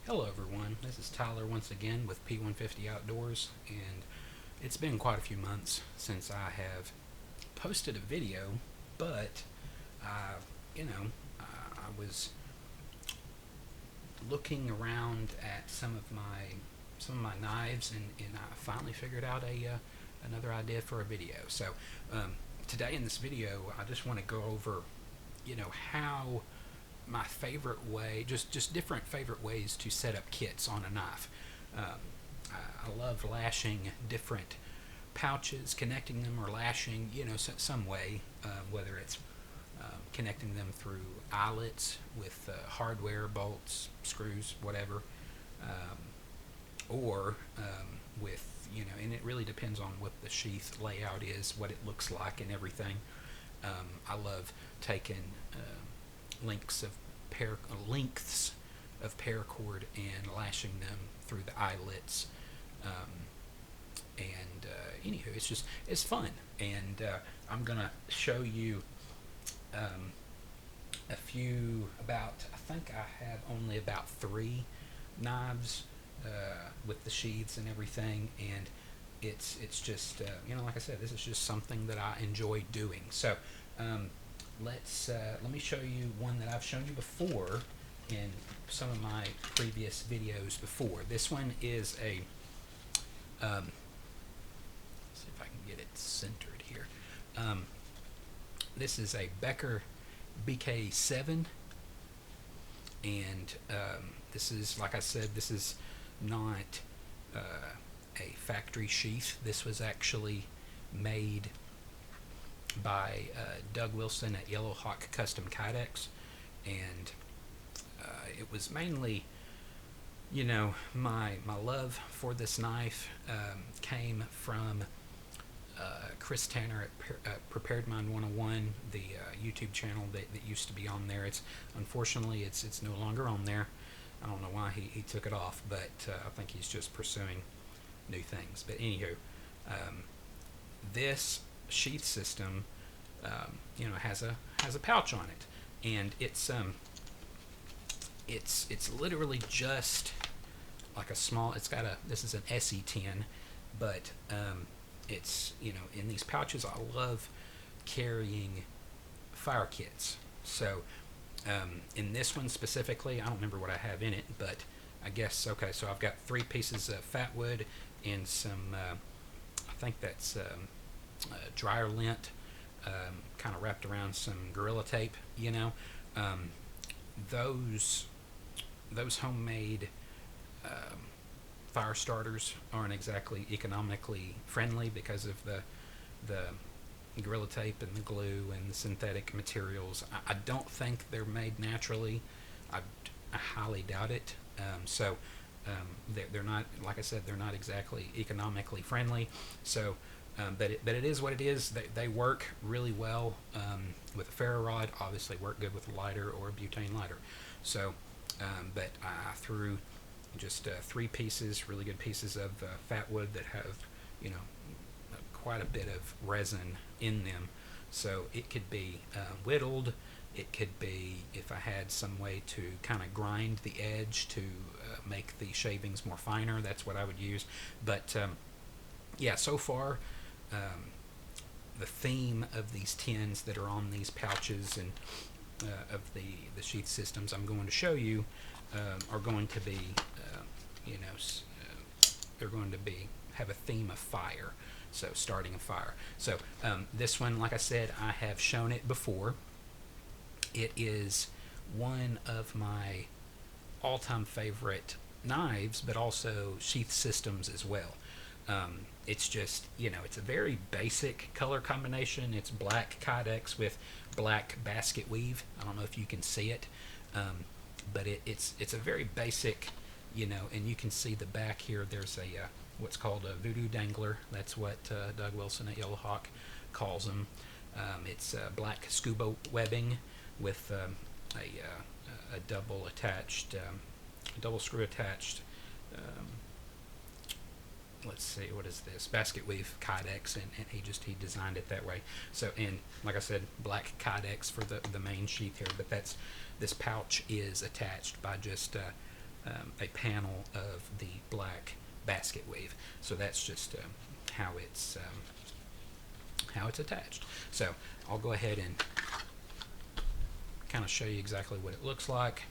Hello everyone, this is Tyler once again with P150 Outdoors, and it's been quite a few months since I have posted a video, but I, I was looking around at some of my knives, and I finally figured out another idea for a video. So today in this video, I just want to go over, how my favorite way, just different favorite ways to set up kits on a knife. I love lashing different pouches, connecting them or lashing, some way, whether it's connecting them through eyelets with hardware, bolts, screws, whatever, or with, and it really depends on what the sheath layout is, what it looks like, and everything. I love taking lengths of paracord and lashing them through the eyelets. Anywho, it's fun, and I'm gonna show you a few. I think I have only about 3 knives with the sheaths and everything, and it's just like I said, this is just something that I enjoy doing. So let me show you one that I've shown you before in some of my previous videos before. This one is a let's see if I can get it centered here. This is a Becker BK7, and this is, like I said, this is not a factory sheath. This was actually made by Doug Wilson at Yellow Hawk Custom Kydex, and it was mainly, my love for this knife came from Chris Tanner at Prepared Mind 101, the YouTube channel that used to be on there. Unfortunately it's no longer on there. I don't know why he took it off, but I think he's just pursuing new things. But anywho, this sheath system, has a pouch on it, and it's literally just like a small. This is an SE10, but it's in these pouches. I love carrying fire kits. So in this one specifically, I don't remember what I have in it, but I guess okay. So I've got 3 pieces of fat wood and some. I think that's dryer lint, kind of wrapped around some Gorilla Tape. Those homemade fire starters aren't exactly economically friendly because of the Gorilla Tape and the glue and the synthetic materials. I don't think they're made naturally. I highly doubt it. They're not, like I said, they're not exactly economically friendly. So, but it is what it is. They work really well with a ferro rod. Obviously, work good with a lighter or a butane lighter. So, but I threw just 3 pieces, really good pieces of fat wood that have, quite a bit of resin in them. So it could be whittled. It could be, if I had some way to kind of grind the edge to make the shavings more finer, that's what I would use. But yeah, so far the theme of these tins that are on these pouches and of the sheath systems I'm going to show you are going to be, they're going to have a theme of fire. So starting a fire. So this one, like I said, I have shown it before. It is one of my all-time favorite knives, but also sheath systems as well. It's just, it's a very basic color combination. It's black Kydex with black basket weave. I don't know if you can see it, but it's a very basic, and you can see the back here. There's a what's called a voodoo dangler. That's what Doug Wilson at Yellow Hawk calls them. It's black scuba webbing with a double screw attached. Let's see, what is this? Basket weave Kydex, and he designed it that way. So, and like I said, black Kydex for the main sheath here. But this pouch is attached by just a panel of the black basket weave. So that's just how it's attached. So I'll go ahead and kind of show you exactly what it looks like.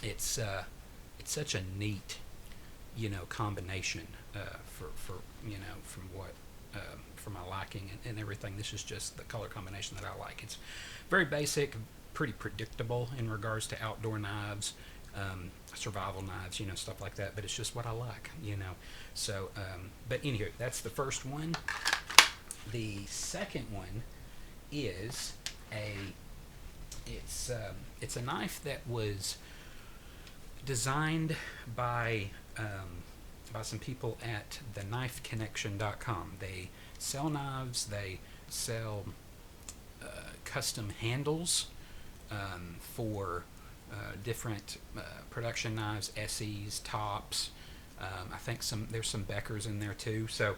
It's such a neat, combination for from what for my liking and everything. This is just the color combination that I like. It's very basic, pretty predictable in regards to outdoor knives, survival knives, stuff like that. But it's just what I like, So, but anywho, that's the first one. The second one is it's a knife that was designed by some people at theknifeconnection.com. They sell knives. They sell custom handles for different production knives, SEs, tops. I think there's some Beckers in there too. So,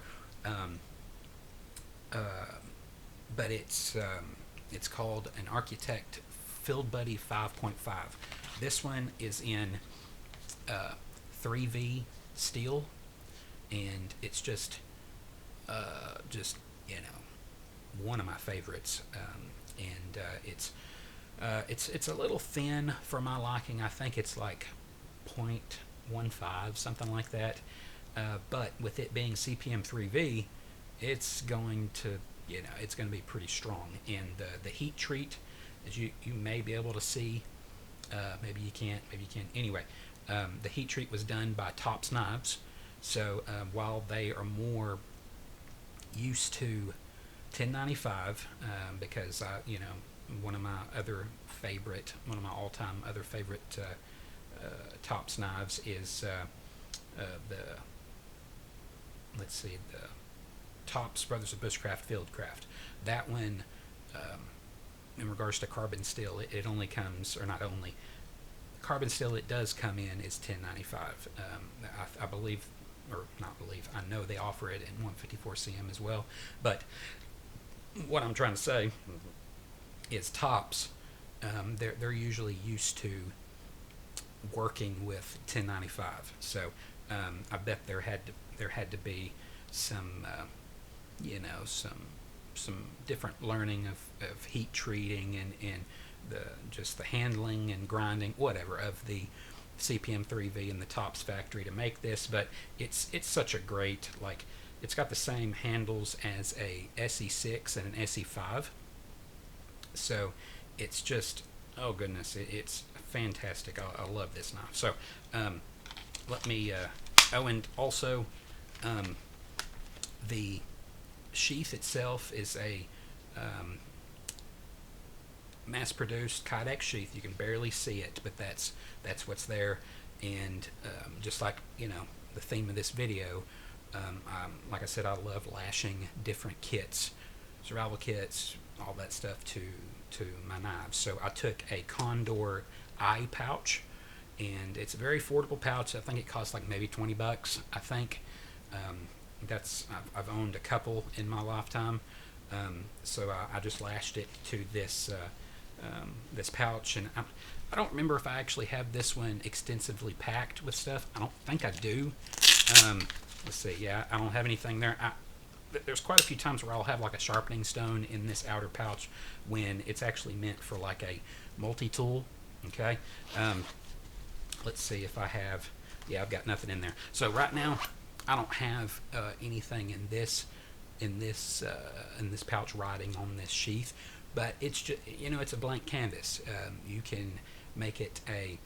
but it's called an Architect Field Buddy 5.5. This one is in 3V steel, and it's just one of my favorites. And it's a little thin for my liking. I think it's like 0.15, something like that. But with it being CPM 3V, it's going to be pretty strong. And the heat treat, as you may be able to see, maybe you can't. Anyway, the heat treat was done by Tops Knives. So while they are more used to 1095, because one of my all-time other favorite Tops knives is the Tops Brothers of Bushcraft Fieldcraft. That one, in regards to carbon steel, it only comes, or not only, carbon steel it does come in is 1095. I believe, or not believe, I know they offer it in 154 cm as well. But what I'm trying to say is Tops, they're usually used to working with 1095. So I bet there had to be some some different learning of heat treating and the handling and grinding, whatever, of the CPM 3V in the Tops factory to make this. But it's such a great, it's got the same handles as a SE6 and an SE5. So it's just, oh goodness, it's fantastic. I love this knife. So let me, and also the sheath itself is a mass-produced Kydex sheath. You can barely see it, but that's what's there. And just like the theme of this video, like I said, I love lashing different kits, survival kits, all that stuff to my knives. So I took a Condor eye pouch, and it's a very affordable pouch. I think it costs like maybe $20. I think I've owned a couple in my lifetime. So I just lashed it to this pouch, and I don't remember if I actually have this one extensively packed with stuff. I don't think I do. Let's see. Yeah, I don't have anything there. There's quite a few times where I'll have like a sharpening stone in this outer pouch when it's actually meant for like a multi-tool. Okay. Let's see if I have. Yeah, I've got nothing in there. So right now, I don't have anything in this pouch riding on this sheath, but it's just it's a blank canvas. You can make it a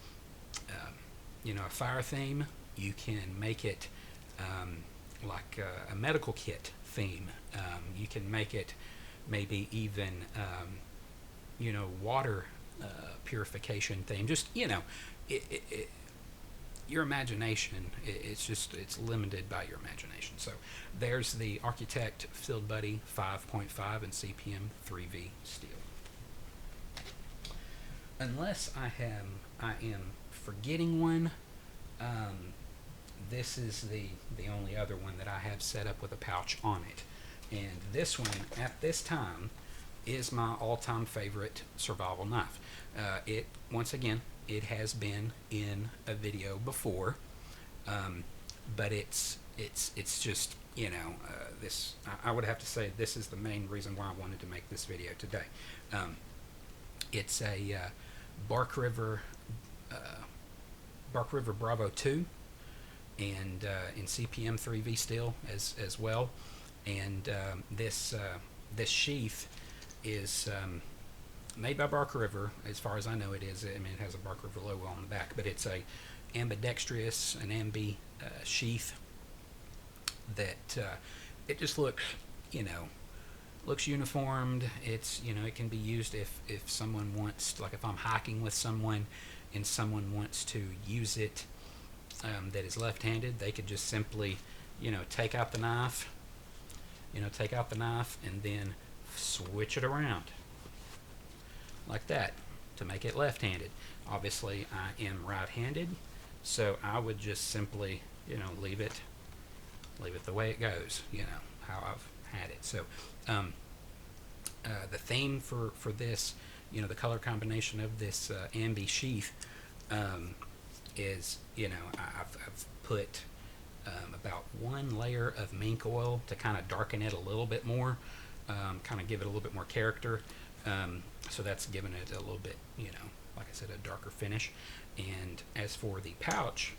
a fire theme. You can make it like a medical kit theme. You can make it maybe even water purification theme. Just your imagination, it's limited by your imagination. So there's the Architect Field Buddy 5.5 and CPM 3V steel. Unless I am forgetting one, this is the only other one that I have set up with a pouch on it. And this one, at this time, is my all-time favorite survival knife. It once again, it has been in a video before, but it's just, this, I would have to say this is the main reason why I wanted to make this video today. It's a Bark River Bravo 2, and in CPM 3V steel as well. And this sheath is made by Bark River, as far as I know. It is. I mean, it has a Bark River logo on the back, but it's an ambi sheath that it just looks, looks uniformed. It's, it can be used if someone wants, like if I'm hiking with someone and someone wants to use it that is left-handed, they could just simply, take out the knife, and then switch it around like that to make it left-handed. Obviously, I am right-handed, so I would just simply, leave it the way it goes, how I've had it. So the theme for this, the color combination of this ambi sheath is, I've put about one layer of mink oil to kind of darken it a little bit more, kind of give it a little bit more character. So that's giving it a little bit, like I said, a darker finish. And as for the pouch,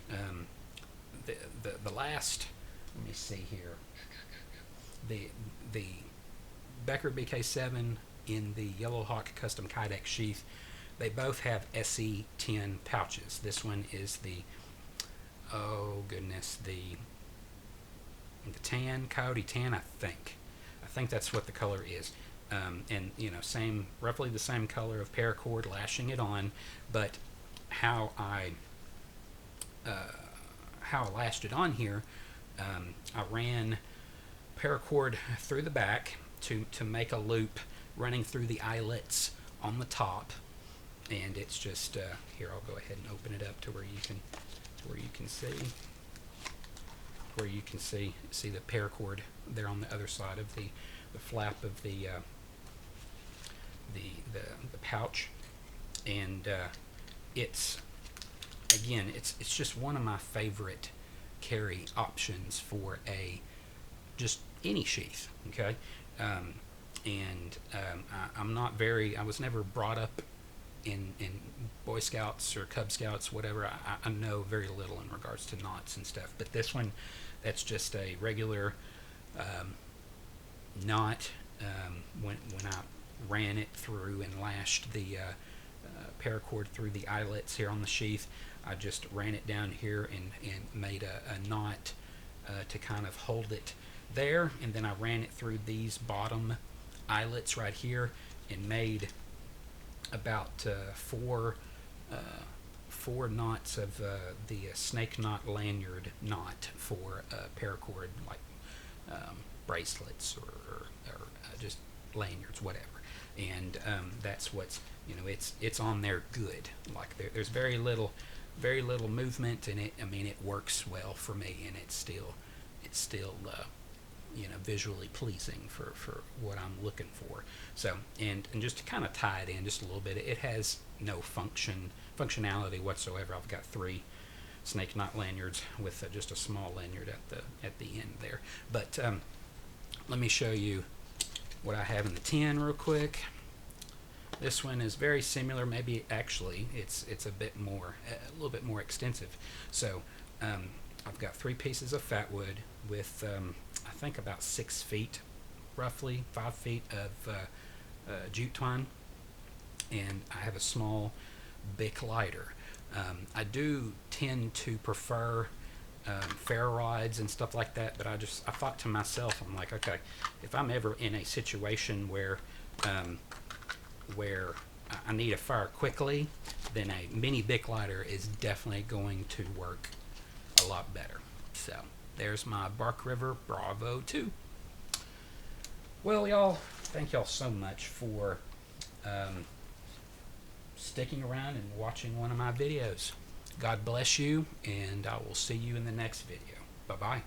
the last, let me see here, the Becker BK7 in the Yellow Hawk Custom Kydex sheath, they both have SE10 pouches. This one is the, oh goodness, the tan, Coyote Tan, I think that's what the color is. And roughly the same color of paracord lashing it on, but how I lashed it on here, I ran paracord through the back to make a loop running through the eyelets on the top, and it's just here, I'll go ahead and open it up to where you can see the paracord there on the other side of the flap of the pouch. And it's just one of my favorite carry options for just any sheath. Okay. I was never brought up in Boy Scouts or Cub Scouts, whatever. I know very little in regards to knots and stuff, but this one, that's just a regular knot. When I ran it through and lashed the paracord through the eyelets here on the sheath, I just ran it down here and made a knot to kind of hold it there, and then I ran it through these bottom eyelets right here and made about four knots of the snake knot lanyard knot for paracord, like bracelets or just lanyards, whatever. And that's what's, it's on there good. Like there's very little movement, and it works well for me, and it's still visually pleasing for what I'm looking for. So, and just to kind of tie it in just a little bit, it has no functionality whatsoever. I've got 3 snake knot lanyards with just a small lanyard at the end there. But let me show you what I have in the tin real quick. This one is very similar. Maybe actually it's a little bit more extensive. So I've got 3 pieces of fat wood with I think about 6 feet, roughly 5 feet of jute twine, and I have a small Bic lighter. I do tend to prefer ferro rods and stuff like that, but I thought to myself, I'm like, okay, if I'm ever in a situation where I need a fire quickly, then a mini Bic lighter is definitely going to work a lot better. So there's my Bark River Bravo 2. Well, y'all, thank y'all so much for sticking around and watching one of my videos. God bless you, and I will see you in the next video. Bye-bye.